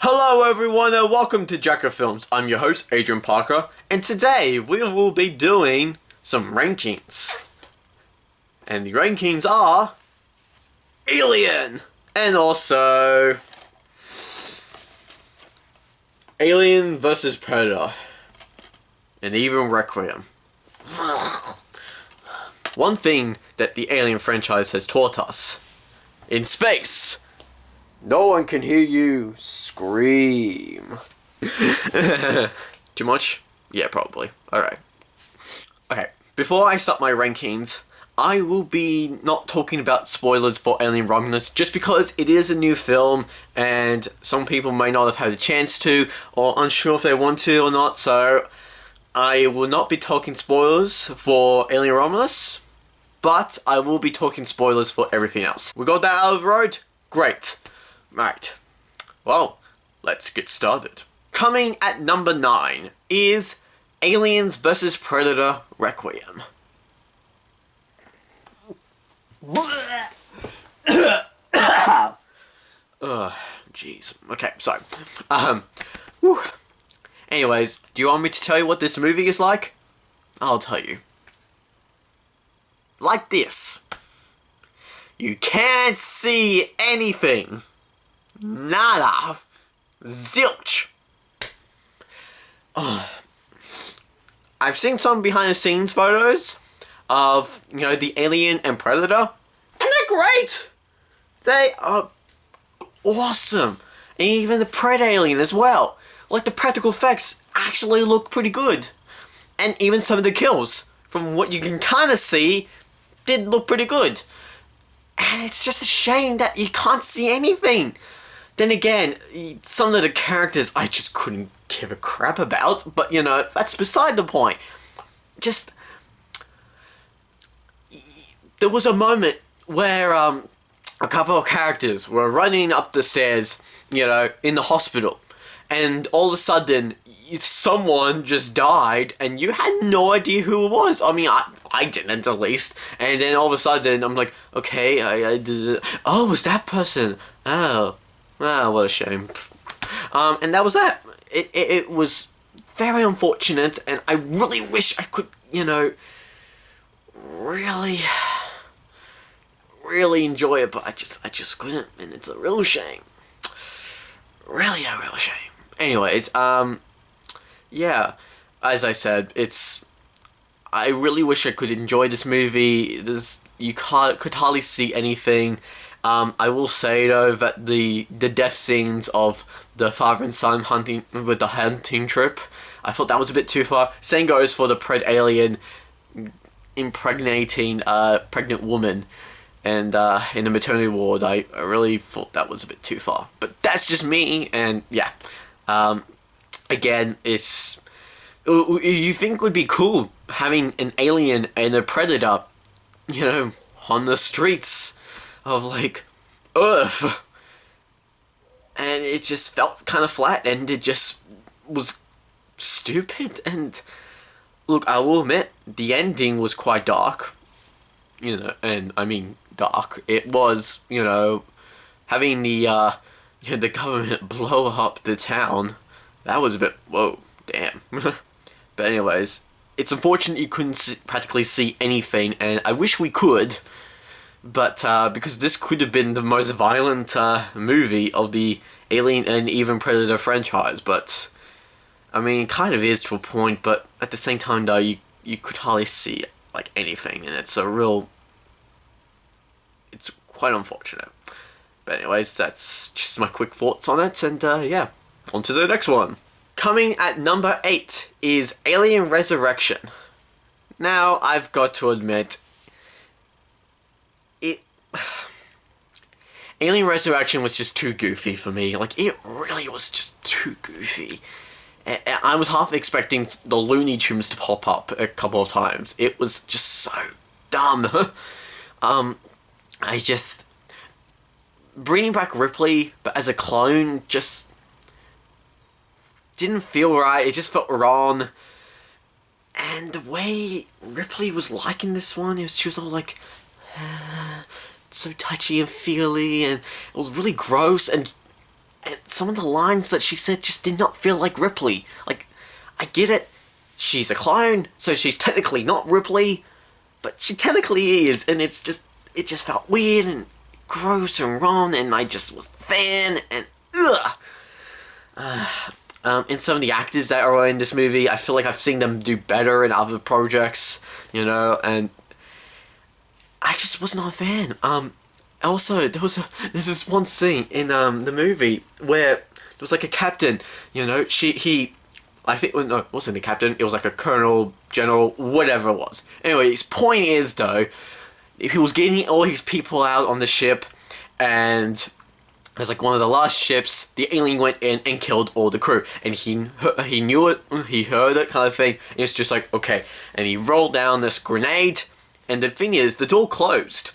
Hello everyone and welcome to Jacker Films. I'm your host, Adrian Parker, and today we will be doing some rankings. And the rankings are Alien and also Alien vs. Predator and even Requiem. One thing that the Alien franchise has taught us: in space, no one can hear you scream. Too much? Yeah, probably. Alright. Okay, before I start my rankings, I will be not talking about spoilers for Alien Romulus just because it is a new film and some people may not have had a chance to or unsure if they want to or not, so I will not be talking spoilers for Alien Romulus, but I will be talking spoilers for everything else. We got that out of the road? Great. Right. Well, let's get started. Coming at number 9 is Aliens vs. Predator Requiem. Jeez. Okay, sorry. Whew. Anyways, do you want me to tell you what this movie is like? I'll tell you. Like this. You can't see anything. Nada. Zilch. I've seen some behind the scenes photos of, the Alien and Predator, and they're great. They are awesome. And even the Pred Alien as well. Like, the practical effects actually look pretty good. And even some of the kills, from what you can kind of see, did look pretty good. And it's just a shame that you can't see anything. Then again, some of the characters I just couldn't give a crap about, but that's beside the point. Just, there was a moment where a couple of characters were running up the stairs, in the hospital, and all of a sudden, someone just died, and you had no idea who it was. I mean, I didn't, at least. And then all of a sudden, I'm like, okay, I did it. Oh, it was that person. Oh, what a shame. And that was that. It was very unfortunate, and I really wish I could, really enjoy it, but I just couldn't, and it's a real shame. Really a real shame. Anyways, yeah, as I said, I really wish I could enjoy this movie. You could hardly see anything. I will say though that the death scenes of the father and son hunting with the hunting trip, I thought that was a bit too far. Same goes for the Pred Alien impregnating a pregnant woman, and in the maternity ward, I really thought that was a bit too far. But that's just me, and yeah. Again, you think it would be cool having an alien and a predator, on the streets of, Earth. And it just felt kind of flat, and it just was stupid. And look, I will admit, the ending was quite dark, and I mean dark. It was, having the government blow up the town. That was a bit, whoa, damn. But anyways, it's unfortunate you couldn't practically see anything, and I wish we could, but because this could have been the most violent movie of the Alien and even Predator franchise, but I mean, it kind of is to a point, but at the same time though, you could hardly see anything, and it's quite unfortunate. But anyways, that's just my quick thoughts on it, and yeah, on to the next one. Coming at number 8 is Alien Resurrection. Now, I've got to admit, Alien Resurrection was just too goofy for me. It really was just too goofy. I was half expecting the Looney Tunes to pop up a couple of times. It was just so dumb. Bringing back Ripley, but as a clone, just didn't feel right. It just felt wrong. And the way Ripley was in this one, she was all so touchy and feely, and it was really gross, and and some of the lines that she said just did not feel like Ripley. Like, I get it, she's a clone, so she's technically not Ripley, but she technically is, and it just felt weird and gross and wrong, and I just was a fan, and ugh. And some of the actors that are in this movie, I feel like I've seen them do better in other projects, you know, and I just was not a fan. Also, there's this one scene in the movie where there was like a captain, you know, I think, well, no, it wasn't a captain, it was like a colonel, general, whatever it was. Anyway, his point is, though, he was getting all his people out on the ship, and it was like one of the last ships, the alien went in and killed all the crew. And he knew it, he heard it kind of thing, and it's just like, okay. And he rolled down this grenade, and the thing is, the door closed.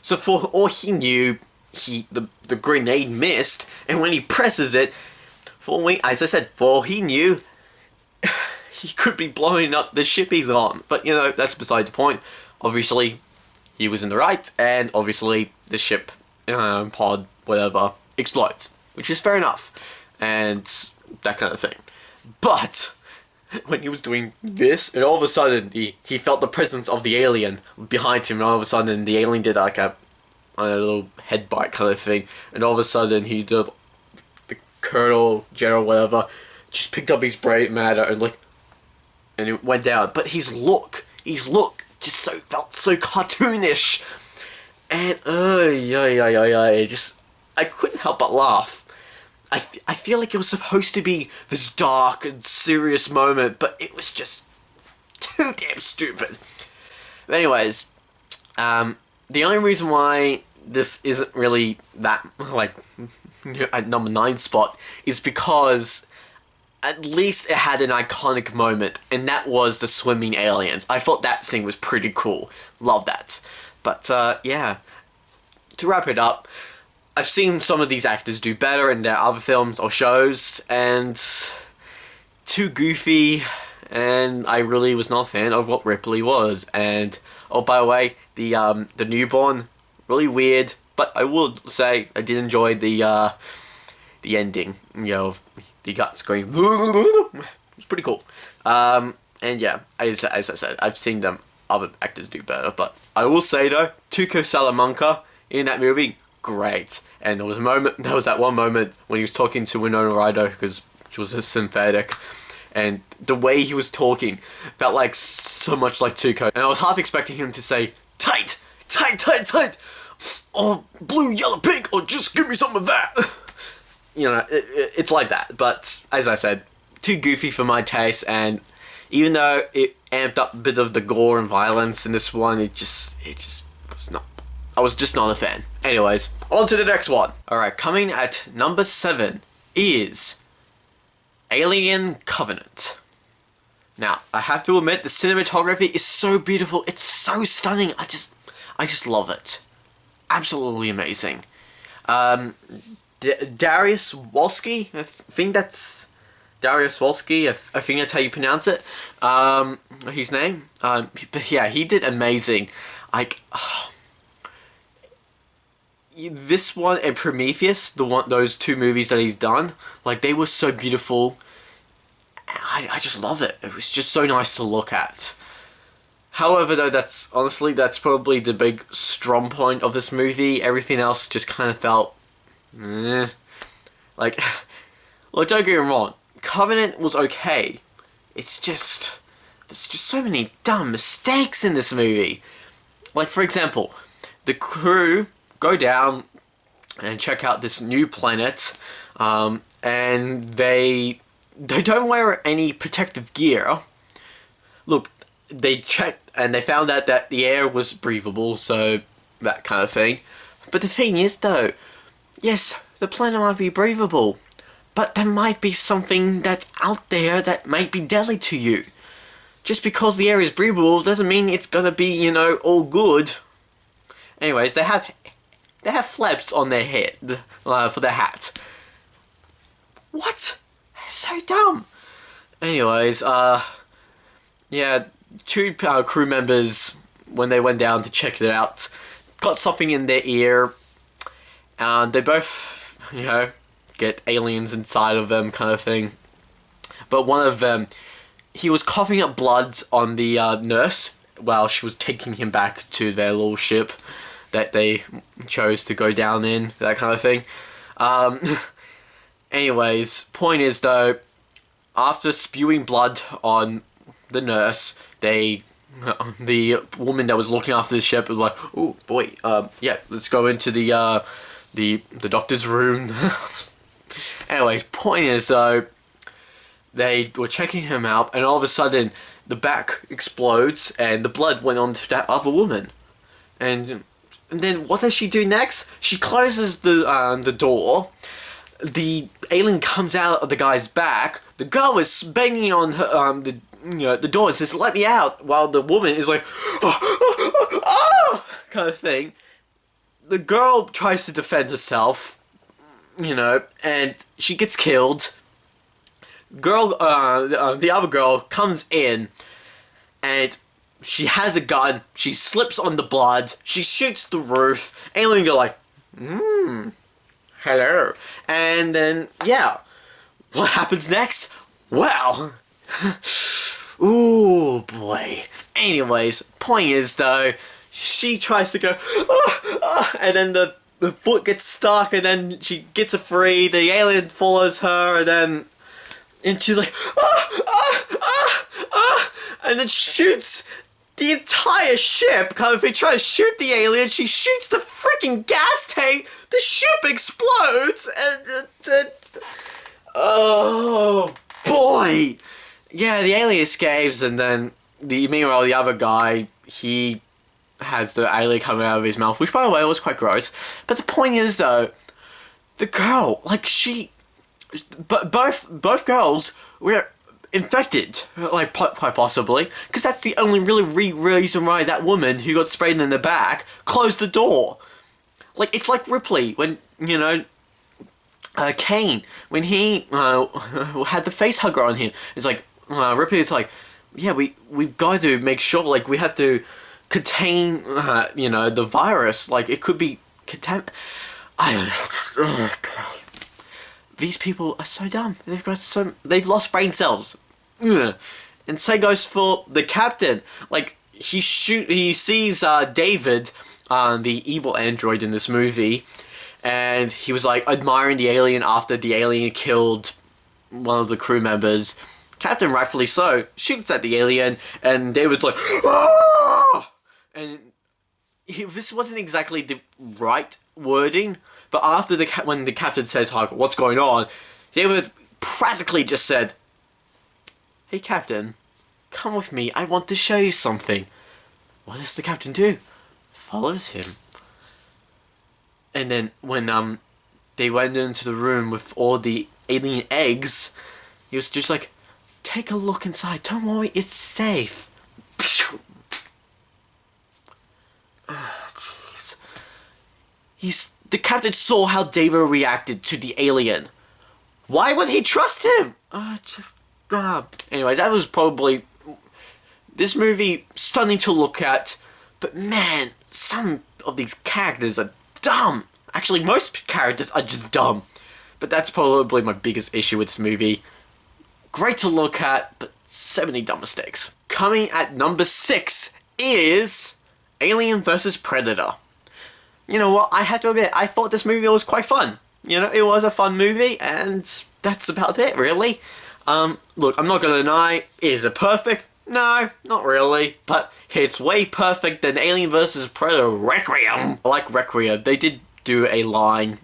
So for all he knew, the grenade missed, and when he presses it, as I said, for all he knew, he could be blowing up the ship he's on. But, you know, that's beside the point. Obviously, he was in the right, and obviously the ship, pod, whatever, explodes. Which is fair enough. And that kind of thing. But when he was doing this, and all of a sudden he felt the presence of the alien behind him, and all of a sudden the alien did like a little headbutt kind of thing, and all of a sudden he did, the colonel, general, whatever, just picked up his brain matter and it went down. But his look just felt so cartoonish, and I couldn't help but laugh. I feel like it was supposed to be this dark and serious moment, but it was just too damn stupid. But anyways, the only reason why this isn't really that, like, at number 9 spot is because at least it had an iconic moment, and that was the swimming aliens. I thought that scene was pretty cool. Love that. But, yeah. To wrap it up, I've seen some of these actors do better in their other films or shows, and too goofy, and I really was not a fan of what Ripley was. And, oh, by the way, the newborn, really weird, but I would say I did enjoy the ending, you know, the gut scream. It's pretty cool. And yeah, as I said, I've seen them other actors do better, but I will say though, Tuco Salamanca in that movie, great. And there was that one moment when he was talking to Winona Ryder, because she was a synthetic, and the way he was talking felt like so much like Tuco, and I was half expecting him to say tight, tight, tight, tight, or blue, yellow, pink, or just give me some of that. You know, it's like that. But as I said, too goofy for my taste, and even though it amped up a bit of the gore and violence in this one, it just was not. I was just not a fan. Anyways, on to the next one. Alright, coming at number 7 is Alien Covenant. Now, I have to admit, the cinematography is so beautiful. It's so stunning. I just love it. Absolutely amazing. Darius Wolski, I think that's Darius Wolski. I think that's how you pronounce it. His name. But yeah, he did amazing. This one and Prometheus, those two movies that he's done, like, they were so beautiful. I just love it. It was just so nice to look at. However, though, that's probably the big strong point of this movie. Everything else just kind of felt, like, look, don't get me wrong, Covenant was okay. It's just, there's just so many dumb mistakes in this movie. Like, for example, the crew go down and check out this new planet, and they don't wear any protective gear. Look, they checked and they found out that the air was breathable, so that kind of thing. But the thing is, though, yes, the planet might be breathable, but there might be something that's out there that might be deadly to you. Just because the air is breathable doesn't mean it's gonna be, you know, all good. Anyways, they have flaps on their head for their hat. What? That's so dumb. Anyways, yeah, two crew members, when they went down to check it out, got something in their ear, and they both, you know, get aliens inside of them kind of thing. But one of them, he was coughing up blood on the nurse while she was taking him back to their little ship that they chose to go down in, that kind of thing. Anyways, point is though, after spewing blood on the nurse, the woman that was looking after the ship was like, "Oh boy, yeah, let's go into the doctor's room." Anyways, point is though, they were checking him out, and all of a sudden, the back explodes, and the blood went on to that other woman. And then what does she do next? She closes the door. The alien comes out of the guy's back. The girl is banging on her the door and says, "Let me out," while the woman is like, kind of thing. The girl tries to defend herself, and she gets killed. The other girl comes in, and she has a gun. She slips on the blood. She shoots the roof. Alien go like, hello. And then, yeah. What happens next? Well. Ooh, boy. Anyways, point is, though, she tries to go, and then the foot gets stuck, and then she gets free. The alien follows her, and she's like, and then shoots the entire ship. Kind of, if they try to shoot the alien, she shoots the freaking gas tank. The ship explodes, and oh boy, yeah, the alien escapes, and then meanwhile the other guy, he has the alien coming out of his mouth, which by the way was quite gross. But the point is though, the girl, like but both girls were infected, like quite possibly, because that's the only really reason why that woman who got sprayed in the back closed the door. Like, it's like Ripley when Kane, when he had the face hugger on him. It's like Ripley is like, yeah, we've got to make sure, like, we have to contain the virus. Like, it could be I don't know. These people are so dumb. They've lost brain cells. Ugh. And same goes for the captain. Like, he sees David, the evil android in this movie, and he was like admiring the alien after the alien killed one of the crew members. Captain, rightfully so, shoots at the alien, and David's like, "Ah!" And this wasn't exactly the right wording. But after when the captain says, like, "What's going on?" David practically just said, "Hey, Captain, come with me. I want to show you something." What does the captain do? Follows him. And then when they went into the room with all the alien eggs, he was just like, "Take a look inside. Don't worry, it's safe." Oh, jeez. The captain saw how David reacted to the alien. Why would he trust him? Anyway, that was probably this movie stunning to look at, but man, some of these characters are dumb. Actually, most characters are just dumb. But that's probably my biggest issue with this movie. Great to look at, but so many dumb mistakes. Coming at number 6 is Alien vs. Predator. You know what, I have to admit, I thought this movie was quite fun. It was a fun movie, and that's about it, really. Look, I'm not gonna deny, is it perfect? No, not really, but it's way perfect than Alien vs. Predator Requiem. I like Requiem. They did do a line,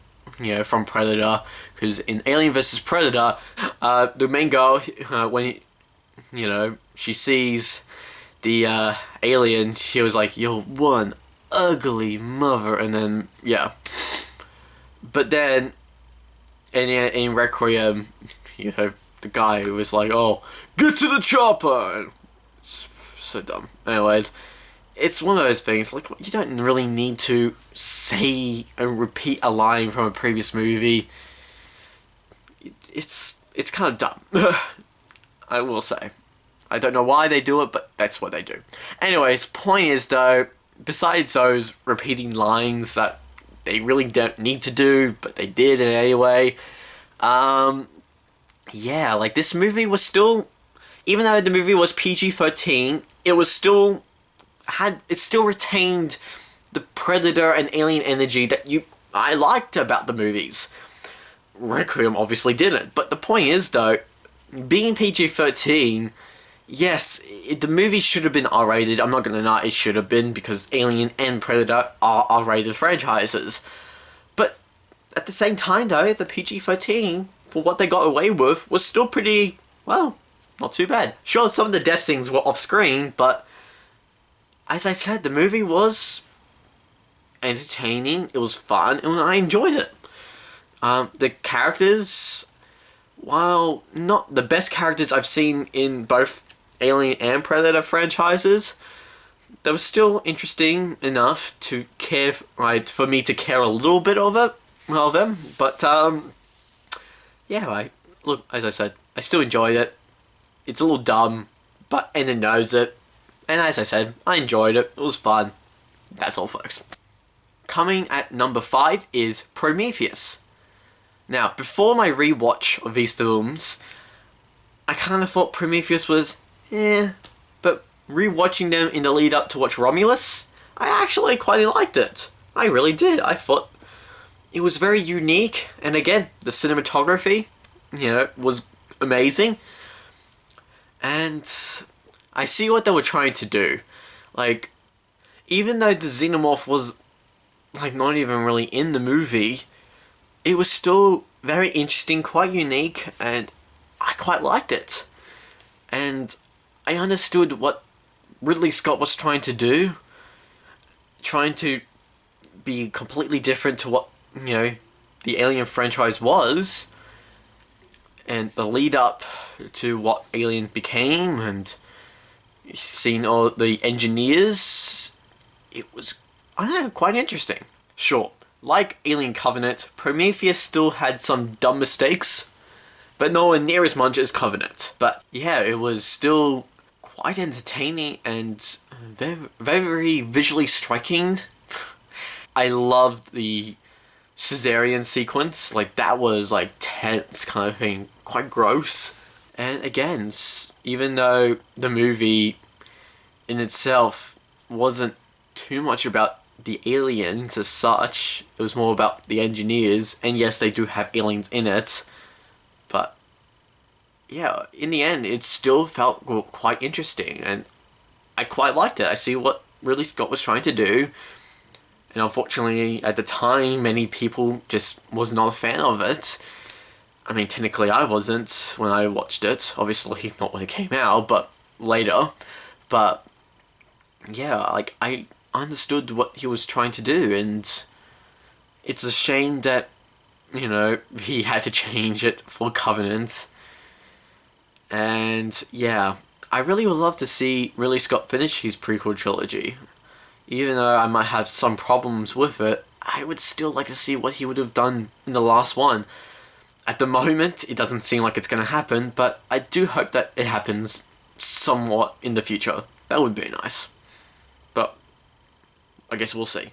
from Predator, because in Alien vs. Predator, the main girl, when, she sees the alien, she was like, "You're one ugly mother," and then, yeah. But then, in Requiem, the guy who was like, "Oh, get to the chopper!" It's so dumb. Anyways, it's one of those things, like, you don't really need to say and repeat a line from a previous movie. It's kind of dumb. I will say. I don't know why they do it, but that's what they do. Anyways, point is, though, besides those repeating lines that they really don't need to do, but they did in any way, Yeah, like this movie was still, even though the movie was PG-13, it was still it still retained the Predator and alien energy that I liked about the movies. Requiem obviously didn't, but the point is though, being PG-13, yes, the movie should have been R-rated. I'm not gonna deny it should have been, because Alien and Predator are R-rated franchises. But at the same time though, the PG-13, for what they got away with, was still pretty, well, not too bad. Sure, some of the death scenes were off-screen, but as I said, the movie was entertaining, it was fun, and I enjoyed it. The characters, while not the best characters I've seen in both Alien and Predator franchises, they were still interesting enough to care, right, for me to care a little bit of them. But yeah, look, as I said, I still enjoyed it. It's a little dumb, but and it knows it. And as I said, I enjoyed it. It was fun. That's all, folks. Coming at number 5 is Prometheus. Now, before my rewatch of these films, I kind of thought Prometheus was but rewatching them in the lead up to watch Romulus, I actually quite liked it. I really did. I thought it was very unique, and again, the cinematography, was amazing. And I see what they were trying to do. Like, even though the xenomorph was like not even really in the movie, it was still very interesting, quite unique, and I quite liked it. And I understood what Ridley Scott was trying to do, trying to be completely different to what, the Alien franchise was, and the lead up to what Alien became, and seeing all the engineers, it was, I don't know, quite interesting. Sure, like Alien Covenant, Prometheus still had some dumb mistakes, but nowhere near as much as Covenant. But yeah, it was still quite entertaining and very, very visually striking. I loved the cesarean sequence, like that was like tense kind of thing, quite gross. And again, even though the movie in itself wasn't too much about the aliens as such, it was more about the engineers, and yes, they do have aliens in it, but yeah, in the end, it still felt quite interesting, and I quite liked it. I see what Ridley Scott was trying to do, and unfortunately, at the time, many people just was not a fan of it. I mean, technically I wasn't when I watched it, obviously not when it came out, but later. But yeah, like, I understood what he was trying to do, and it's a shame that, he had to change it for Covenant. And yeah, I really would love to see Ridley Scott finish his prequel trilogy. Even though I might have some problems with it, I would still like to see what he would have done in the last one. At the moment, it doesn't seem like it's going to happen, but I do hope that it happens somewhat in the future. That would be nice. But I guess we'll see.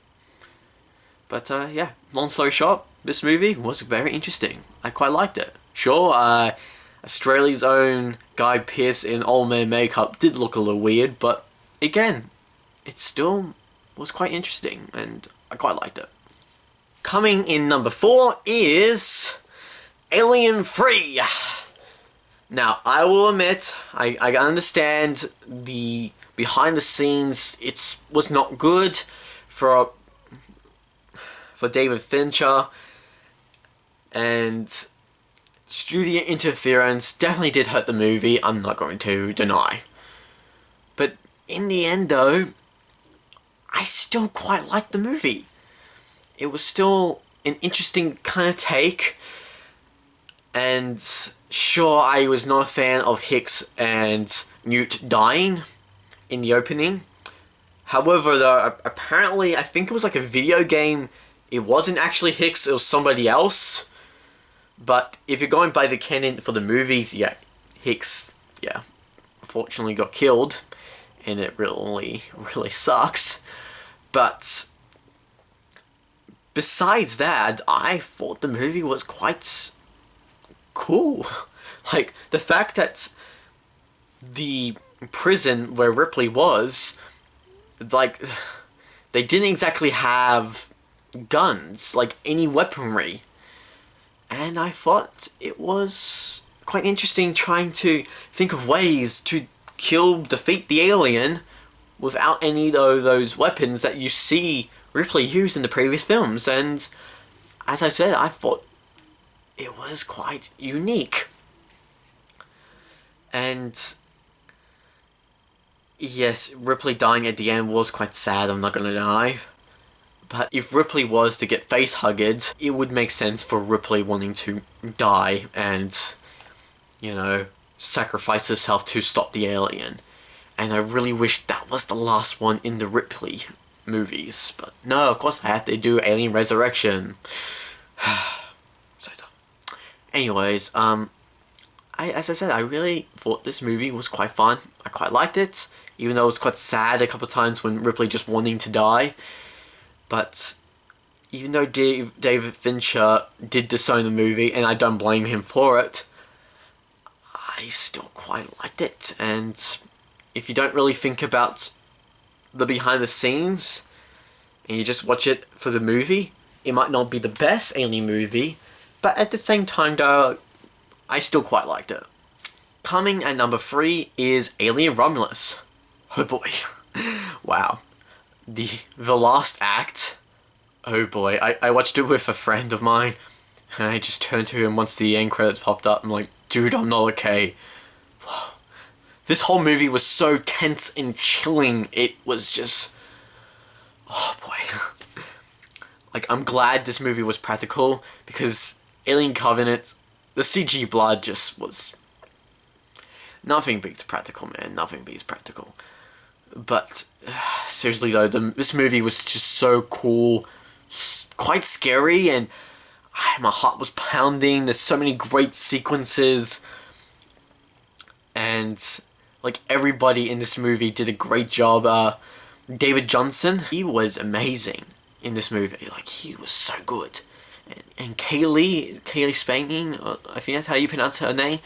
But yeah, long story short, this movie was very interesting. I quite liked it. Sure, Australia's own Guy Pearce in old man makeup did look a little weird, but again, it still was quite interesting, and I quite liked it. Coming in number 4 is Alien 3. Now, I will admit, I understand the behind the scenes, it was not good for David Fincher, and studio interference definitely did hurt the movie, I'm not going to deny. But in the end though, I still quite liked the movie. It was still an interesting kind of take, and sure, I was not a fan of Hicks and Newt dying in the opening. However, though, apparently, I think it was like a video game, it wasn't actually Hicks, it was somebody else. But if you're going by the canon for the movies, yeah, Hicks, yeah, unfortunately got killed, and it really, really sucks. But besides that, I thought the movie was quite cool. Like, the fact that the prison where Ripley was, like, they didn't exactly have guns, like any weaponry. And I thought it was quite interesting trying to think of ways to defeat the alien without any of those weapons that you see Ripley use in the previous films. And as I said, I thought it was quite unique. And yes, Ripley dying at the end was quite sad, I'm not gonna lie. But if Ripley was to get face-hugged, it would make sense for Ripley wanting to die and, sacrifice herself to stop the alien. And I really wish that was the last one in the Ripley movies. But no, of course I had to do Alien Resurrection. So dumb. Anyways, as I said, I really thought this movie was quite fun. I quite liked it, even though it was quite sad a couple of times when Ripley just wanting to die. But even though David Fincher did disown the movie, and I don't blame him for it, I still quite liked it. And if you don't really think about the behind the scenes, and you just watch it for the movie, it might not be the best Alien movie, but at the same time though, I still quite liked it. Coming at number 3 is Alien Romulus. Oh boy. Wow. The last act, oh boy, I watched it with a friend of mine, and I just turned to him once the end credits popped up. I'm like, dude, I'm not okay. This whole movie was so tense and chilling, it was just, oh boy. Like, I'm glad this movie was practical, because Alien Covenant, the CG blood just was, nothing beats practical, man, nothing beats practical. But seriously though, this movie was just so cool, quite scary, and my heart was pounding. There's so many great sequences, and like everybody in this movie did a great job. David Johnson, he was amazing in this movie. Like, he was so good. And Kaylee Spain, I think that's how you pronounce her name.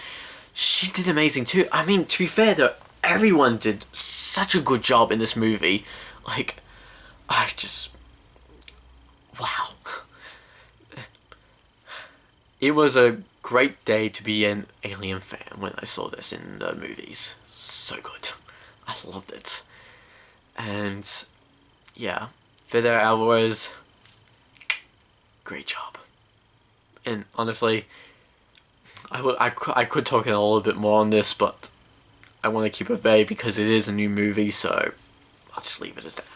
She did amazing too. I mean, to be fair though, everyone did such a good job in this movie. Like, wow. It was a great day to be an Alien fan when I saw this in the movies. So good. I loved it. And, yeah, Fede Alvarez, great job. And honestly, I could talk in a little bit more on this, but I want to keep it vague because it is a new movie, so I'll just leave it as that.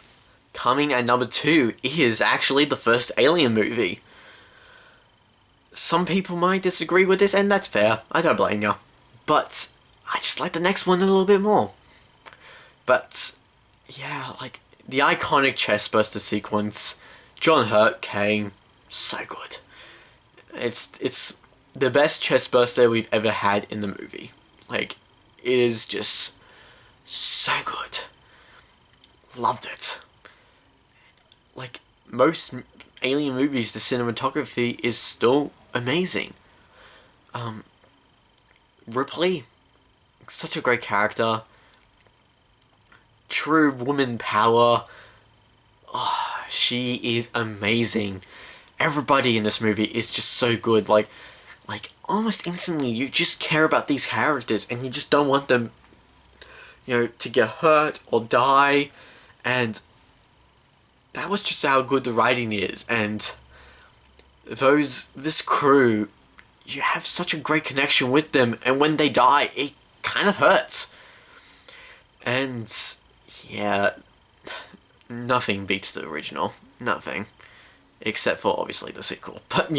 Coming at number 2 is actually the first Alien movie. Some people might disagree with this, and that's fair. I don't blame you. But I just like the next one a little bit more. But yeah, like the iconic chestburster sequence, John Hurt came, so good. It's the best chestburster we've ever had in the movie. Like, it is just so good. Loved it. Like, most Alien movies, the cinematography is still amazing. Ripley, such a great character. True woman power. Oh, she is amazing. Everybody in this movie is just so good. Like almost instantly, you just care about these characters, and you just don't want them, to get hurt or die. And that was just how good the writing is. And this crew, you have such a great connection with them, and when they die, it kind of hurts. And yeah, nothing beats the original. Nothing. Except for, obviously, the sequel. But,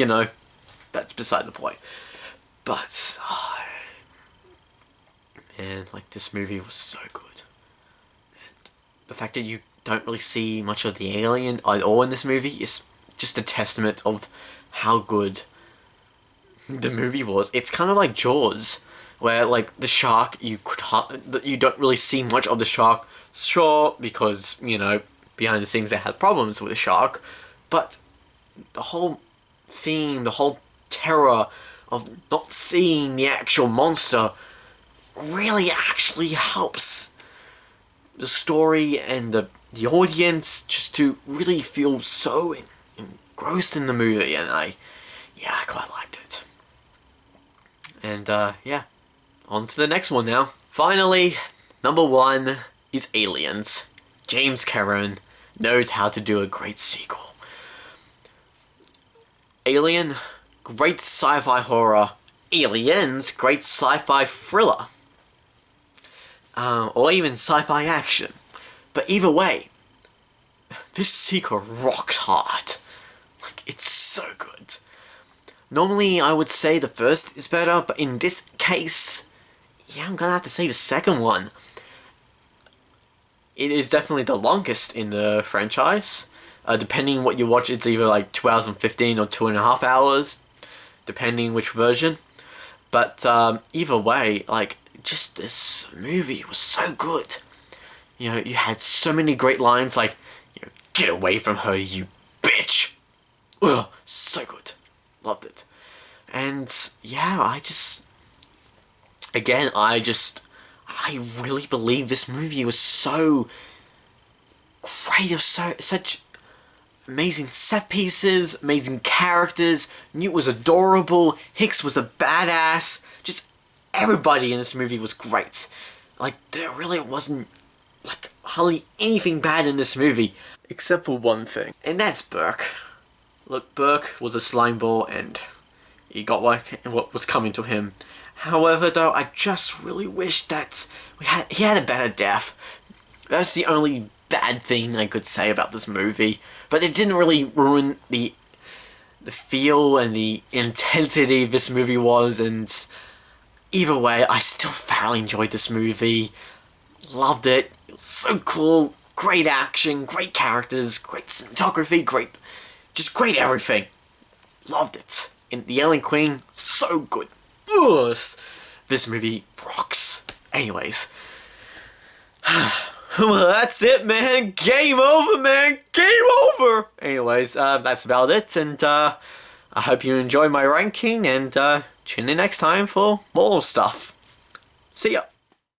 that's beside the point. But, man, like, this movie was so good. And the fact that you don't really see much of the alien at all in this movie is just a testament of how good the movie was. It's kind of like Jaws, where, like, the shark, you don't really see much of the shark. Sure, because, behind the scenes they had problems with the shark, but the whole theme, the whole terror of not seeing the actual monster really actually helps the story and the audience just to really feel so engrossed in the movie, and I quite liked it. And yeah, on to the next one now. Finally, number 1 is Aliens. James Cameron knows how to do a great sequel. Alien, great sci-fi horror. Aliens, great sci-fi thriller. Or even sci-fi action. But either way, this sequel rocked hard. Like, it's so good. Normally, I would say the first is better, but in this case, yeah, I'm gonna have to say the second one. It is definitely the longest in the franchise. Depending what you watch, it's either like 2 hours and 15 or 2.5 hours, depending which version. But either way, like, just this movie was so good. You know, you had so many great lines like, you know, "Get away from her, you bitch!" Ugh, so good. Loved it. And yeah, I really believe this movie was so great. It was such amazing set pieces, amazing characters. Newt was adorable. Hicks was a badass. Just everybody in this movie was great. Like, there really wasn't, like, hardly anything bad in this movie. Except for one thing. And that's Burke. Look, Burke was a slime ball and he got what was coming to him. However, though, I just really wish that he had a better death. That's the only bad thing I could say about this movie. But it didn't really ruin the feel and the intensity this movie was, and either way, I still thoroughly enjoyed this movie. Loved it. It was so cool. Great action, great characters, great cinematography, just great everything. Loved it. And the Alien Queen, so good. Ugh, this movie rocks. Anyways. Well, that's it, man. Game over, man. Game over. Anyways, that's about it. And I hope you enjoy my ranking. And tune in next time for more stuff. See ya.